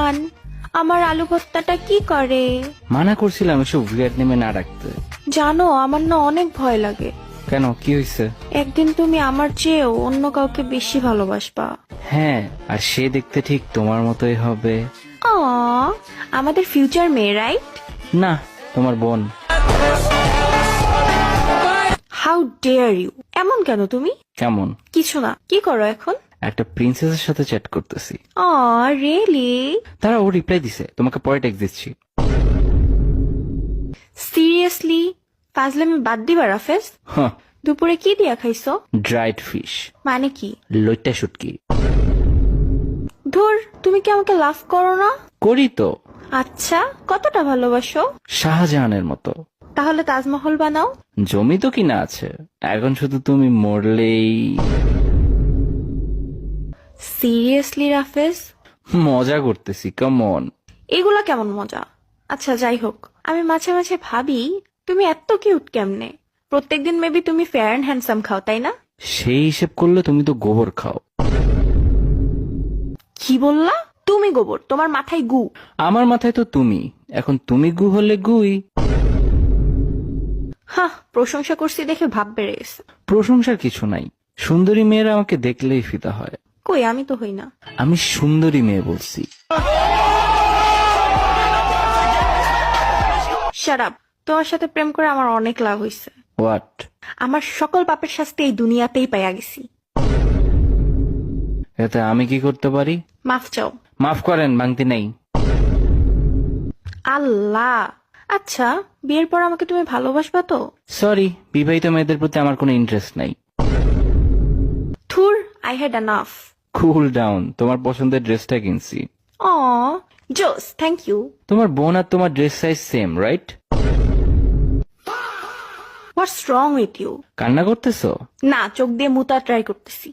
ভগবান, আমার আলু ভর্তাটা কি করে? মানা করছিলাম এসব উইয়ার্ড নেমে না রাখতে। জানো, আমার না অনেক ভয় লাগে। কেন, কি হয়েছে? একদিন তুমি আমার চেয়েও অন্য কাউকে বেশি ভালোবাসবা। হ্যাঁ, আর সে দেখতে ঠিক তোমার মতোই হবে। আ, আমাদের ফিউচার মেয়ে, রাইট? না, তোমার বোন। How dare you! এমন কেন তুমি? কেমন? কিছু না। কি করো এখন? একটা প্রিন্সেসের সাথে চ্যাট করতেছি। রিয়েলি? তারা ও রিপ্লাই দিছে, তোমাকে পরে টেক্সট দিচ্ছি। সিরিয়াসলি? ফাজলামি বাদ দিবা রাফেজ। হ্যাঁ, দুপুরে কি দিয়া খাইছো? ড্রাইড ফিশ, মানে কি? লইট্টা শুটকি। ধুর, তুমি কি আমাকে লাভ করো না? করি তো, আচ্ছা, কতটা ভালোবাসো? শাহজাহানের মতো। তাহলে তাজমহল বানাও। জমি তো কিনা আছে, এখন শুধু তুমি মরলেই। সিরিয়াসলি রাফেজ? মজা করতেছি, কেমন? এগুলা কেমন মজা? আচ্ছা, যাই হোক, আমি মাঝে মাঝে ভাবি তুমি এত কিউট কেমনে? প্রত্যেকদিন মেবি তুমি ফেয়ার অ্যান্ড হ্যান্ডসাম খাও, তাই না? সেই হিসেব করলে তুমি তো গোবর খাও। কি বললা? তুমি গোবর? তোমার মাথায় গু। আমার মাথায় তো তুমি, এখন তুমি গু হলে গুই। হ্যাঁ, প্রশংসা করছি দেখে ভাব বেড়ে গেছে। প্রশংসার কিছু নাই, সুন্দরী মেয়েরা আমাকে দেখলেই ফিদা হয়। কই, আমি তো হই না। আমি সুন্দরী মেয়ে বলছি। Shut up! তোমার সাথে প্রেম করে আমার অনেক লাভ হইছে। হোয়াট? আমার সকল পাপের শাস্তি এই দুনিয়াতেই পাইয়া গেছি। এতে আমি কি করতে পারি? মাফ চাও। মাফ করেন, ভাঙতি নেই। আল্লাহ! আচ্ছা, বিয়ের পর আমাকে তুমি ভালোবাসবা তো? সরি, বিবাহিত মেয়েদের প্রতি আমার কোনো ইন্টারেস্ট নাই। থুর, I had enough. Cool down, তোমার পছন্দের ড্রেসটা কিনছি। অ জোস, থ্যাংক ইউ। তোমার বোন আর তোমার dress size same, right? What's wrong with you? কান্না করতেছো? না, চোখ দিয়ে মুতা ট্রাই করতেছি।